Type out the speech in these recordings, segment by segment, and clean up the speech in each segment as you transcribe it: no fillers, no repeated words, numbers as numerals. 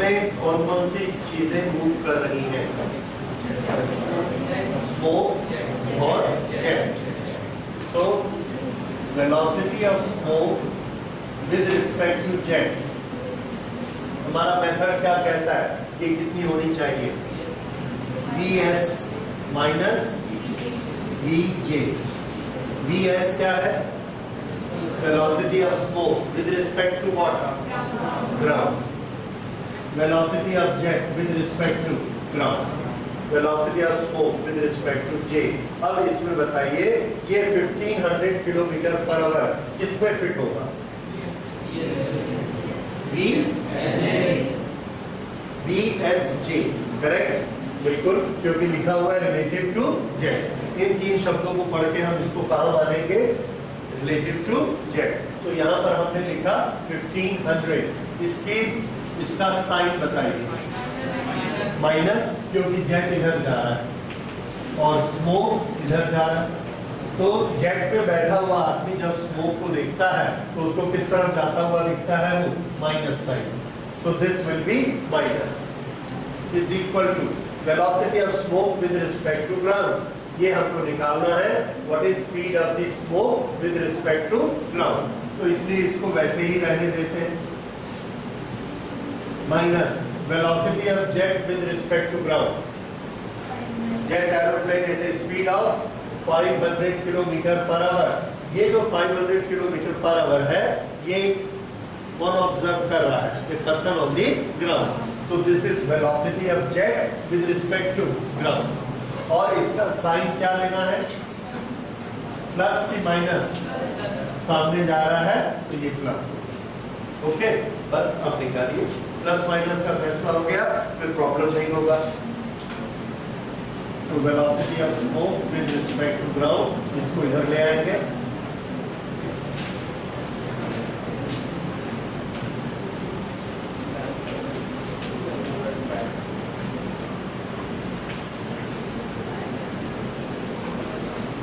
इसमें कौन कौन सी चीजें मूव कर रही हैं? स्मोक और जेट। तो velocity of smoke with respect to jet, हमारा मेथड क्या कहता है कि कितनी होनी चाहिए? Vs minus Vj। Vs क्या है? Velocity of smoke with respect to what? Ground. Velocity of jet with respect to ground. Velocity of smoke with respect to J. अब इसमें बताइए ये 1500 किलोमीटर पर आवर किसमें फिट होगा? Vsj, करेक्ट, बिल्कुल, क्योंकि लिखा हुआ है रिलेटिव टू जेट। इन तीन शब्दों को पढ़ के हम इसको कहां डालेंगे? Relative to jet. तो यहां पर हमने लिखा 1500, इसका साइन बताइए। माइनस, क्योंकि जेट इधर जा रहा है और स्मोक इधर जा रहा है। तो जेट पे बैठा हुआ आदमी जब स्मोक को देखता है तो उसको किस तरफ जाता हुआ दिखता है? वो minus sign. So this will be minus is equal to velocity of smoke with respect to ground. ये हमको निकालना है what is speed of the smoke with respect to ground. तो इसलिए इसको वैसे ही रहने देते हैं, minus velocity of jet with respect to ground. Jet aeroplane at a speed of 500 kilometre per hour. ये जो 500 किलोमीटर पर आवर है ये कौन ऑब्जर्व कर रहा है? The person on the ground. So this is velocity of jet with respect to ground. और इसका साइन क्या लेना है? प्लस की माइनस सामने जा रहा है तो ये प्लस। ओके, बस अब निकालिए, प्लस माइनस का फैसला हो गया, फिर प्रॉब्लम नहीं होगा। तो velocity of smoke with respect to ground, इसको इधर ले आएंगे।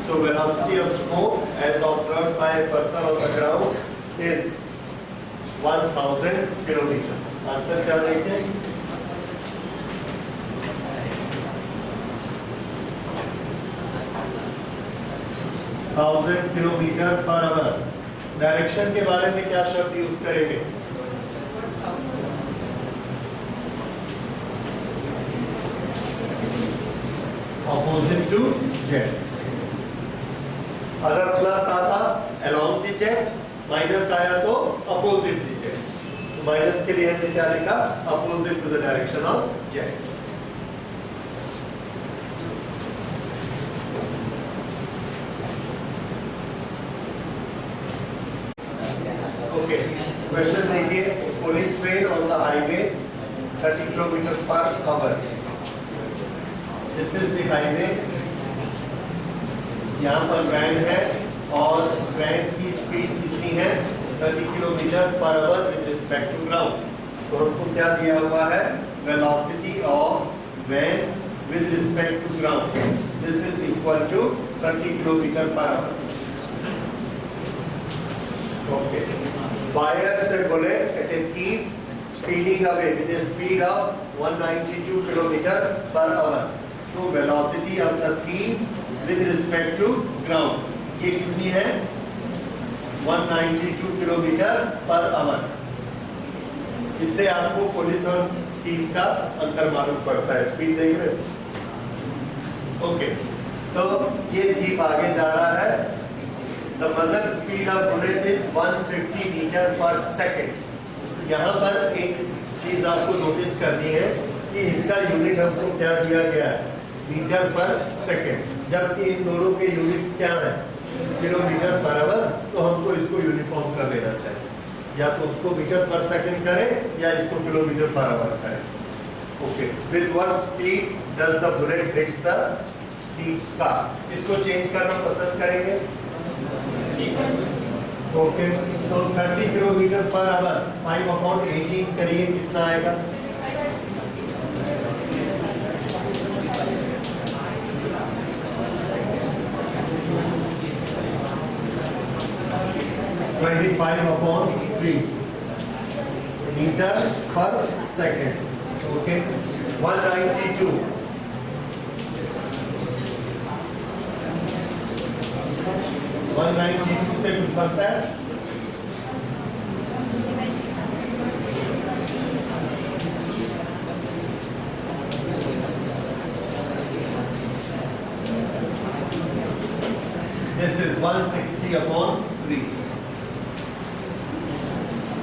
So velocity of smoke as observed by a person on the ground is 1000 kilometer. Answer क्या देखें? Thousand kilometre per hour. Direction के बारे में क्या शब्द यूज करेंगे? Opposite to jet. अगर प्लस आता अलोंग द जेट, माइनस आया तो अपोजिट द जेट। तो माइनस के लिए हमने क्या लिखा? Opposite to the direction of jet. Okay, question देखिए। Police train on the highway 30 kilometre per hour. This is the highway. यहाँ पर वैन है और वैन की स्पीड कितनी है? 30 kilometre per hour with respect to ground. तो हमको क्या दिया हुआ है? Velocity of van with respect to ground, this is equal to 30 kilometre per hour. Okay, fire से bullet at a thief speeding away with a speed of 192 kilometre per hour. तो velocity of the thief with respect to ground ये कितनी है? 192 kilometre per our. इससे आपको police और thief का अंतर मालूम पड़ता है। स्पीड देख रहे हो? ओके, तो ये थीफ आगे जा रहा है। The muzzle speed of bullet is 150 metre per second. यहाँ पर एक चीज आपको नोटिस करनी है कि इसका यूनिट हमको क्या दिया गया है? मीटर पर सेकेंड, जबकि इन दोनों के यूनिट्स क्या हैं? Kilometre per hour. तो हमको इसको यूनिफॉर्म कर लेना चाहिए, या तो उसको मीटर पर सेकेंड करें या इसको किलोमीटर पर आवर करें। Okay, with what speed does the bullet hits the thieves car? इसको चेंज करना पसंद करेंगे। ओके, तो 30 किलोमीटर पर आवर 5/18 करिए, कितना आएगा? 25/3। Metre per second. ओके 192 से कुछ बनता है this is 160 upon 3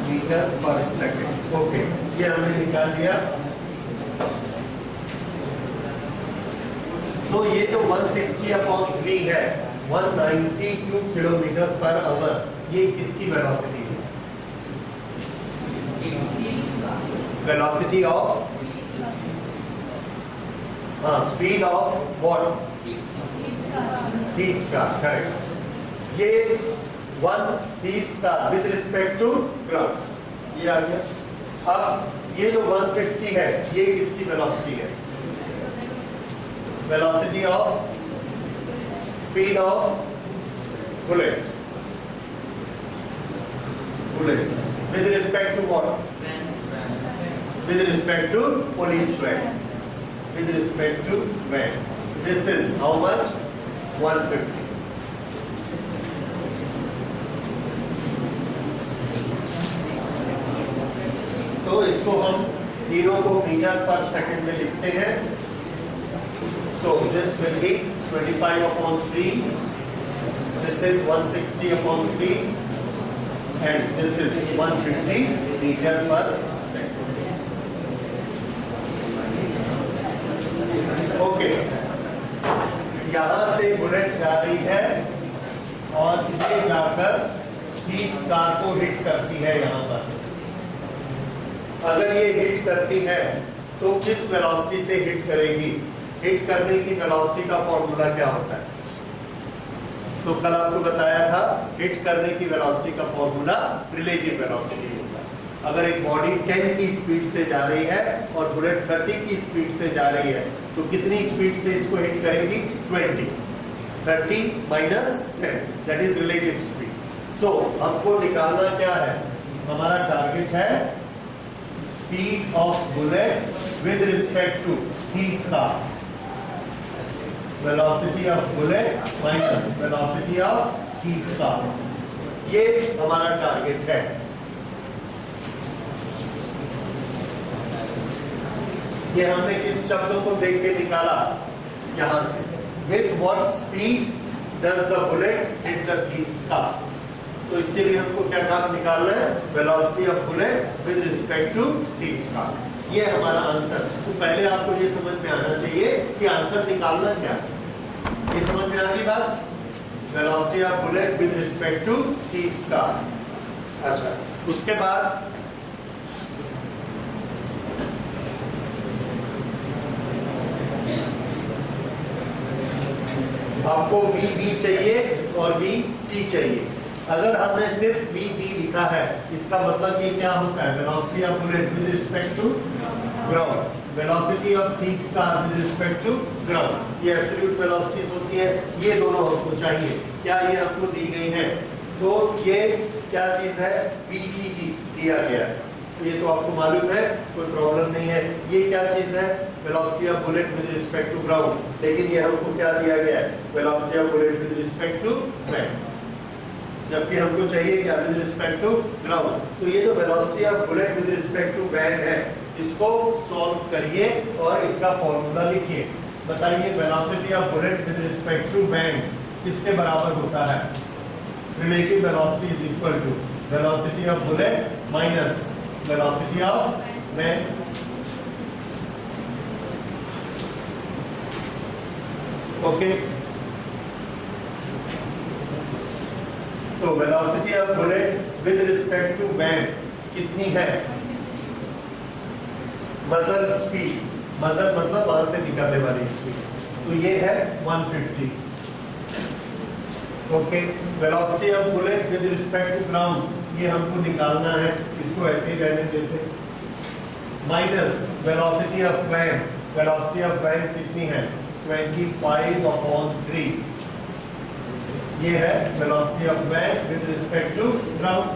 metre per second. Okay ये हमने निकाल दिया। तो ये जो 160 अपॉन 3 है 192 किलोमीटर पर आवर, ये किसकी वेलोसिटी है? Velocity of speed of what? Heat star, correct. ये 1 heat star with respect to ground, ये आ गया। अब ये जो 150 है ये किसकी वेलोसिटी है? Velocity of speed of bullet with respect to what? With respect to police van. With respect to van. This is how much? 150. तो इसको हम तीनों को मीटर पर सेकंड में लिखते हैं। So this will be 25 upon 3. This is 160 upon 3. And this is 150 meter per second. Okay. यहां से बुलेट जा रही है और ये जाकर हीट स्टार को हिट करती है यहां पर। अगर ये हिट करती है तो किस वेलोसिटी से हिट करेगी? हिट करने की वेलोसिटी का फॉर्मूला क्या होता है? तो कल आपको बताया था हिट करने की वेलोसिटी का फॉर्मूला रिलेटिव वेलोसिटी होता है। अगर एक बॉडी 10 की स्पीड से जा रही है और बुलेट 30 की स्पीड से जा रही है तो कितनी स्पीड से इसको हिट करेगी? 20। 30 minus 10 that is relative speed. So हमको निकालना क्या है? हमारा टारगेट है speed of bullet with respect to heat star. Velocity of bullet minus velocity of heat star, ये हमारा टारगेट है। ये हमने किस शब्दों को देख के निकाला? यहां से with what speed does the bullet hit the heat star. तो इसके लिए हमको क्या काम निकालना है? Velocity of bullet with respect to heat star. ये हमारा आंसर। तो पहले आपको ये समझ में आना चाहिए कि आंसर निकालना क्या है। ये समझ में आ गई बात? Velocity of bullet with respect to heat star. अच्छा, उसके बाद आपको VB चाहिए और VT चाहिए। अगर हमने सिर्फ VB लिखा है इसका मतलब ये क्या होता है? Velocity of bullet with respect to ground, velocity of heat star with respect to ground, ये एब्सोल्यूट वेलोसिटीज होती है। ये दोनों हमको चाहिए। क्या ये आपको दी गई है? तो ये क्या चीज है? VTG दिया गया है। तो ये तो आपको मालूम है, कोई प्रॉब्लम नहीं है। ये क्या चीज है? Velocity of bullet with respect to ground. लेकिन ये हमको क्या दिया गया है? Velocity of bullet with respect to van, जबकि हमको चाहिए क्या? With respect to ground. तो ये जो velocity of bullet with respect to van है इसको सॉल्व करिए और इसका फॉर्मूला लिखिए। बताइए velocity of bullet with respect to van किसके बराबर होता है? Relative velocity is equal to velocity of bullet minus velocity of van. Okay, तो velocity of bullet with respect to van कितनी है? मजल स्पीड, मजल मतलब वहां से निकलने वाली स्पीड, तो ये है 150। Okay, velocity of bullet with respect to ground ये हमको निकालना है, इसको ऐसे ही रहने देते। Minus velocity of van, velocity of van कितनी है? 25/3, ये है velocity of van with respect to ground.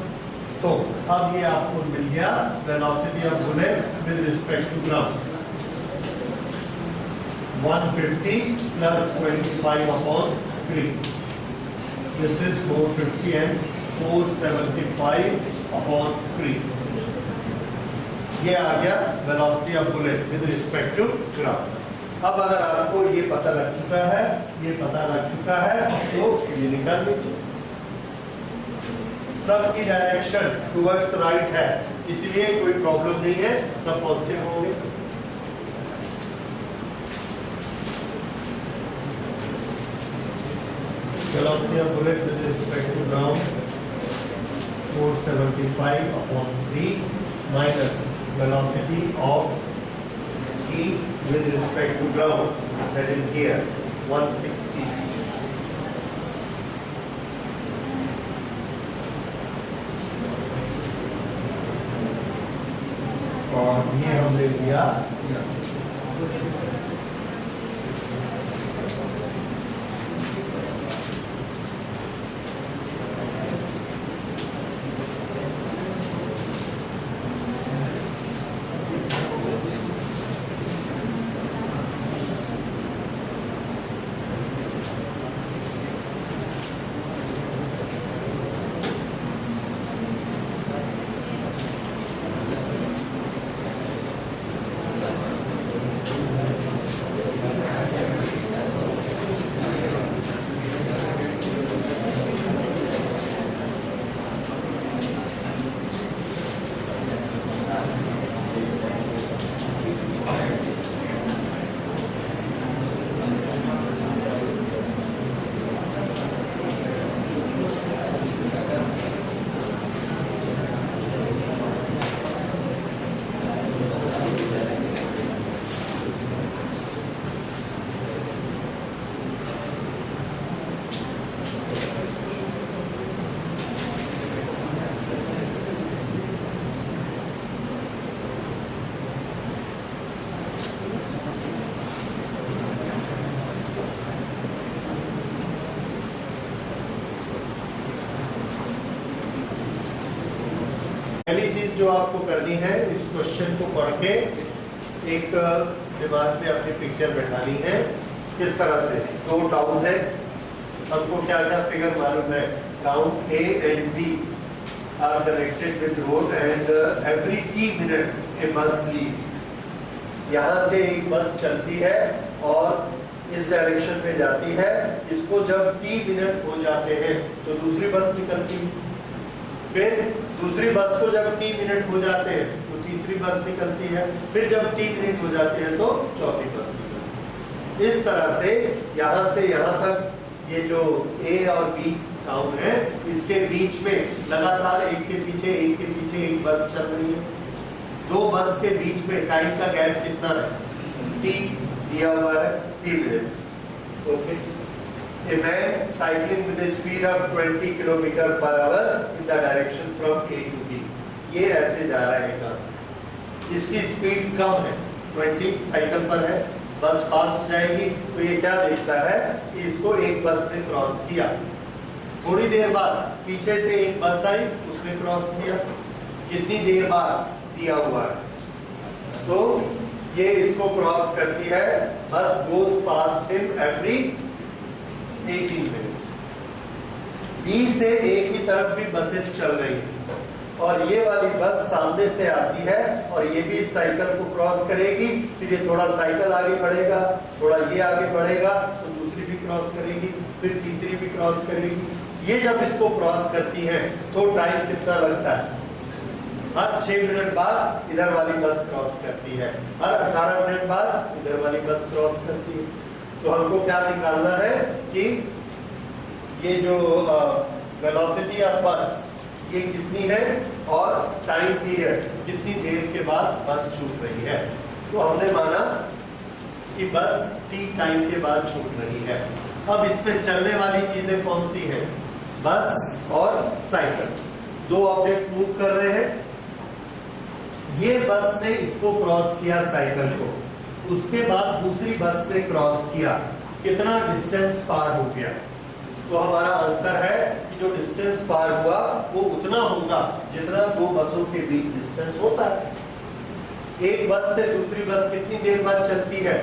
तो अब ये आपको मिल गया velocity of bullet with respect to ground 150 plus 25 upon 3. This is 450 and 475 upon 3. ये आ गया velocity of bullet with respect to ground. अब अगर आपको ये पता लग चुका है, ये पता लग चुका है, तो ये निकाल लीजिए. सबकी डायरेक्शन टुवर्ड्स राइट है, इसलिए कोई प्रॉब्लम नहीं है, सब पॉजिटिव होंगे. Velocity of bullet with respect to ground 475 upon 3 minus velocity of E with respect to ground, that is here 160. और ये हमने लिया पहली चीज जो आपको करनी है, इस क्वेश्चन को पढ़ के एक दिमाग में अपनी पिक्चर बैठानी है. किस तरह से दो टाउन है, हमको क्या क्या फिगर मालूम है. Town A and B are connected with road and every t minute a bus leaves. यहाँ से एक बस चलती है और इस डायरेक्शन में जाती है. इसको जब t मिनट हो जाते हैं तो दूसरी बस निकलती है. फिर दूसरी बस को जब t मिनट हो जाते हैं तो तीसरी बस निकलती है. फिर जब t मिनट हो जाते हैं तो चौथी बस निकलती है. इस तरह से यहाँ से यहाँ तक ये जो A और B टाउन है, इसके बीच में लगातार एक के पीछे एक बस चल रही है. दो बस के बीच में टाइम का गैप कितना है? t दिया हुआ है, t minute. Okay. A man cycling with a speed of 20 km per hour in the direction from A to B. ये ऐसे जा रहा है काम. इसकी स्पीड कम है, 20 साइकिल पर है. बस फास्ट जाएगी तो ये क्या देखता है कि इसको एक बस ने क्रॉस किया. थोड़ी देर बाद पीछे से एक बस आई, उसने क्रॉस किया. कितनी देर बाद दिया हुआ है, तो ये इसको क्रॉस करती है. बस goes past him every 18 minutes. B से A की तरफ भी बसेस चल रही हैं और ये वाली बस सामने से आती है और ये भी इस साइकिल को क्रॉस करेगी. फिर ये थोड़ा साइकिल आगे बढ़ेगा, थोड़ा ये आगे बढ़ेगा तो दूसरी भी क्रॉस करेगी, फिर तीसरी भी क्रॉस करेगी. ये जब इसको क्रॉस करती है तो टाइम कितना लगता है? हर 6 मिनट बाद इधर वाली बस क्रॉस करती है, हर 18 मिनट बाद इधर वाली बस क्रॉस करती है. तो हमको क्या निकालना है कि ये जो वेलोसिटी ऑफ बस ये कितनी है और टाइम पीरियड कितनी देर के बाद बस छूट रही है. तो हमने माना कि बस t टाइम के बाद छूट रही है. अब इसमें चलने वाली चीजें कौन सी हैं? बस और साइकिल. दो ऑब्जेक्ट मूव कर रहे हैं. ये बस ने इसको क्रॉस किया साइकिल को, उसके बाद दूसरी बस ने क्रॉस किया. कितना डिस्टेंस पार हो गया? तो हमारा आंसर है कि जो डिस्टेंस पार हुआ वो उतना होगा जितना दो बसों के बीच डिस्टेंस होता है। एक बस से दूसरी बस कितनी देर बाद चलती है?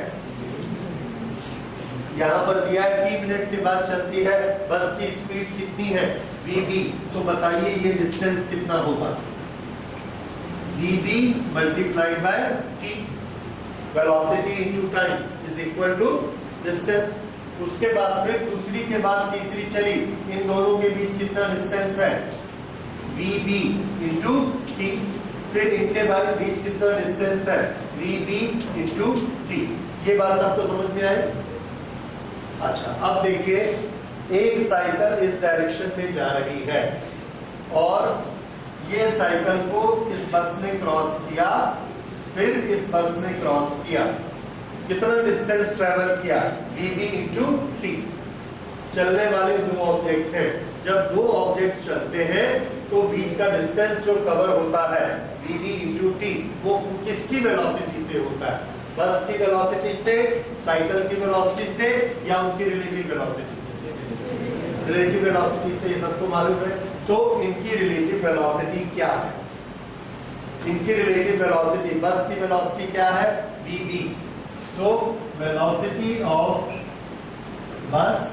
यहाँ पर दिया है t मिनट के बाद चलती है। बस की स्पीड कितनी है? vb। तो बताइए ये डिस्टेंस कितना होगा? vb multiplied by t, velocity into time is equal to distance. उसके बाद फिर दूसरी के बाद तीसरी चली, इन दोनों के बीच कितना डिस्टेंस है? vb into t। फिर इनके बीच कितना डिस्टेंस है? vb into t। ये बात सबको समझ में आई? अच्छा, अब देखिए एक साइकिल इस डायरेक्शन में जा रही है और ये साइकिल को इस बस ने क्रॉस किया, फिर इस बस ने क्रॉस किया। कितना डिस्टेंस ट्रेवल किया? vb into t। चलने वाले दो ऑब्जेक्ट हैं। जब दो ऑब्जेक्ट चलते हैं तो बीच का डिस्टेंस जो कवर होता है vb इंटू t, वो किसकी वेलोसिटी से होता है? बस की वेलोसिटी से, साइकिल की वेलोसिटी से, या उनकी रिलेटिव वेलोसिटी से? रिलेटिव वेलोसिटी से, ये सबको मालूम है। तो इनकी रिलेटिव वेलोसिटी क्या है? इनकी रिलेटिव वेलोसिटी, बस की वेलोसिटी क्या है? vb। So velocity of bus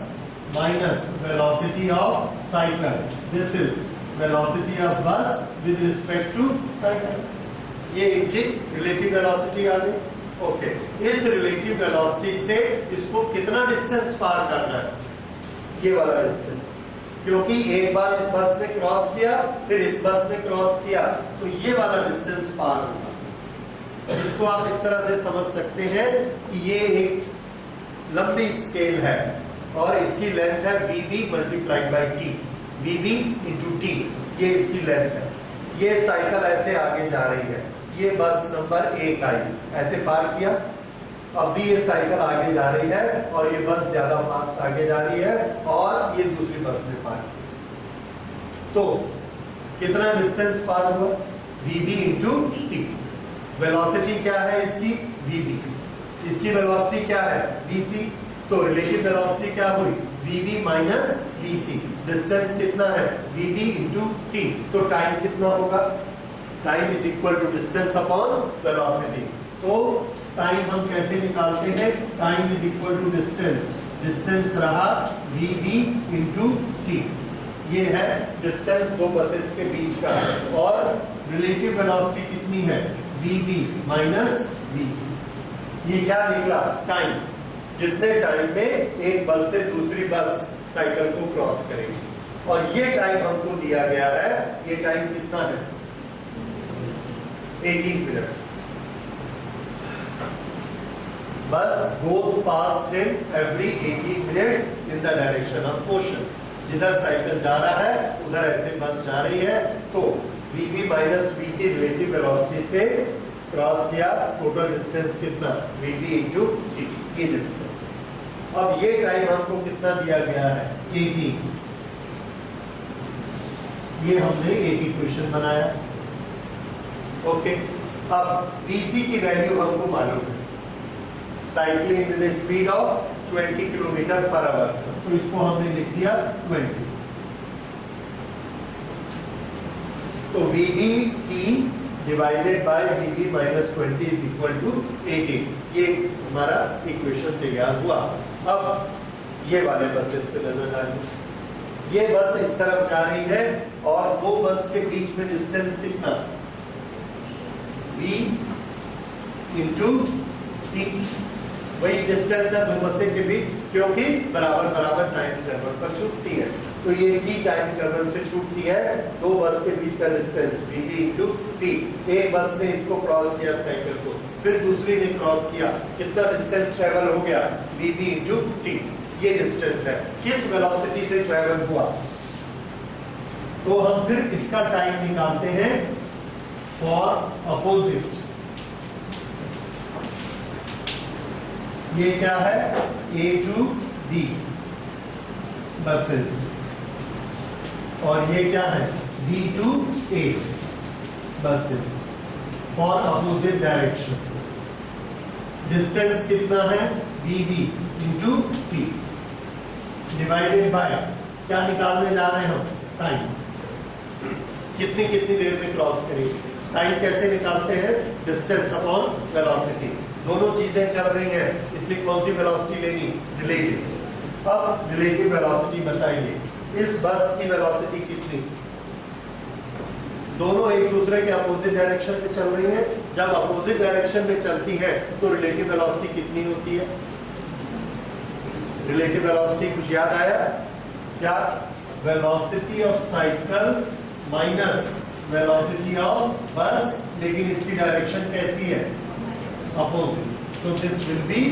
minus velocity of cycle. This is velocity of bus with respect to cycle. ये इनकी रिलेटिव वेलोसिटी आ गई। ओके, इस रिलेटिव वेलोसिटी से इसको कितना डिस्टेंस पार करना है? ये वाला डिस्टेंस, क्योंकि एक बार इस बस ने क्रॉस किया, फिर इस बस ने क्रॉस किया, तो ये वाला डिस्टेंस पार होगा। इसको आप इस तरह से समझ सकते हैं कि ये एक लंबी स्केल है और इसकी लेंथ है vb multiplied by t। vb into t, ये इसकी लेंथ है। ये साइकिल ऐसे आगे जा रही है, ये बस नंबर 1 आई, ऐसे पार किया। अब भी ये साइकिल आगे जा रही है और ये बस ज्यादा फास्ट आगे जा रही है और ये दूसरी बस ने पार किया। तो कितना डिस्टेंस पार हुआ? vb into t। वेलोसिटी क्या है इसकी? vb। इसकी वेलोसिटी क्या है? vc। तो रिलेटिव वेलोसिटी क्या हुई? vb minus vc। डिस्टेंस कितना है? vb into t। तो टाइम कितना होगा? Time is equal to distance upon velocity. तो टाइम हम कैसे निकालते हैं? Time is equal to distance. Distance रहा vb इंटू t। ये है डिस्टेंस दो बसेस के बीच का, और रिलेटिव वेलोसिटी कितनी है? vb minus vc। ये क्या निकला? टाइम। जितने टाइम में एक बस से दूसरी बस साइकिल को क्रॉस करेगी, और ये टाइम हमको दिया गया है। ये टाइम कितना है? 18 मिनट्स। बस goes past him every 18 minutes in the direction of motion। जिधर साइकिल जा रहा है उधर ऐसे बस जा रही है, तो vb माइनस v की रिलेटिव वेलोसिटी से क्रॉस किया। टोटल डिस्टेंस कितना? vb इंटू t, ये डिस्टेंस। अब ये टाइम हमको कितना दिया गया है? 18। ये हमने एक इक्वेशन बनाया। ओके, अब vc की वैल्यू हमको मालूम है, cycling with speed of 20 kilometre per hour. तो इसको हमने लिख दिया 20। तो vb t divided by vb minus 20 is equal to 18। ये हमारा इक्वेशन तैयार हुआ। अब ये वाले बसेस पे नजर डालिए। ये बस इस तरफ जा रही है और दो बस के बीच में डिस्टेंस कितना? v into t। वही डिस्टेंस है दो बसें के बीच, क्योंकि बराबर बराबर टाइम इंटरवल पर छूटती है। तो ये t टाइम इंटरवल से छूटती है। दो बस के बीच का डिस्टेंस vb इंटू t। एक बस ने इसको क्रॉस किया साइकिल को, फिर दूसरी ने क्रॉस किया, कितना डिस्टेंस ट्रेवल हो गया? vb into t। ये डिस्टेंस है, किस वेलोसिटी से ट्रेवल हुआ। तो हम फिर इसका टाइम निकालते हैं फॉर अपोजिट। ये क्या है? A टू B बसेस, और ये क्या है? B to A buses for opposite direction. Distance कितना है? VB into T divided by क्या निकालने जा रहे हैं हम? टाइम, कितनी कितनी देर में क्रॉस करेंगे। टाइम कैसे निकालते हैं? डिस्टेंस अपॉन वेलोसिटी, दोनों चीजें चल रही हैं, इसलिए कौन सी वेलोसिटी लेनी? रिलेटिव। अब रिलेटिव वेलोसिटी बताइए, इस बस की वेलोसिटी कितनी? दोनों एक दूसरे के अपोजिट डायरेक्शन में चल रही हैं। जब अपोजिट डायरेक्शन में चलती है तो रिलेटिव वेलोसिटी कितनी होती है? रिलेटिव वेलोसिटी कुछ याद आया क्या? Velocity of cycle minus velocity of बस, लेकिन इसकी डायरेक्शन कैसी है? Opposite. So this will B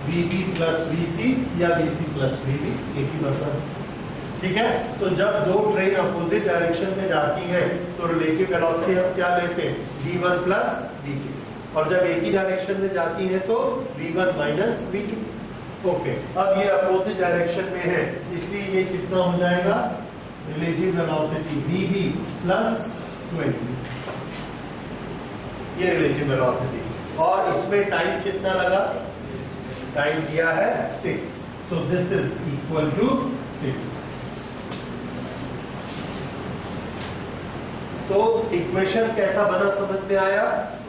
VB plus VC या VC प्लस VB, एक ही मतलब। ठीक है, तो जब दो ट्रेन अपोजिट डायरेक्शन में जाती हैं तो रिलेटिव वेलोसिटी हम क्या लेते हैं? V1 प्लस V2, और जब एक ही डायरेक्शन में जाती हैं तो V1 माइनस V2। ओके, अब ये अपोजिट डायरेक्शन में है, इसलिए ये कितना हो जाएगा? रिलेटिव वेलोसिटी VB प्लस 20, ये रिलेटिव वेलोसिटी। और इसमें टाइम कितना लगा? टाइम दिया है 6, so this is equal to 6। तो इक्वेशन कैसा बना समझ में आया?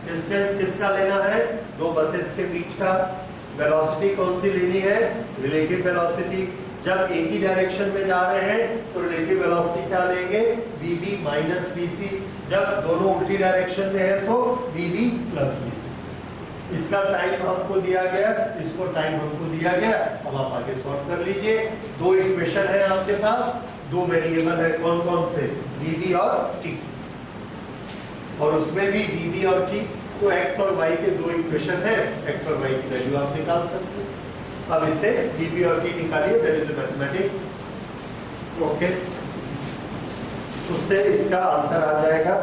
डिस्टेंस किसका लेना है? दो बसेस के बीच का। वेलोसिटी कौन सी लेनी है? Relative velocity. जब एक ही डायरेक्शन में जा रहे हैं तो रिलेटिव वेलोसिटी क्या लेंगे? VB minus VC। जब दोनों उल्टी डायरेक्शन में है तो VB प्लस VC। इसका टाइम हमको दिया गया, इसको टाइम हमको दिया गया। अब आप आगे सॉल्व कर लीजिए। दो इक्वेशन है आपके पास, दो वेरिएबल है, कौन कौन से? VB और T, और उसमें भी VB और T। तो x और y के दो इक्वेशन है, x और y की वैल्यू आप निकाल सकते हैं। अब इसे VB और T निकालिए, दैट इज मैथमेटिक्स। ओके, उससे इसका आंसर आ जाएगा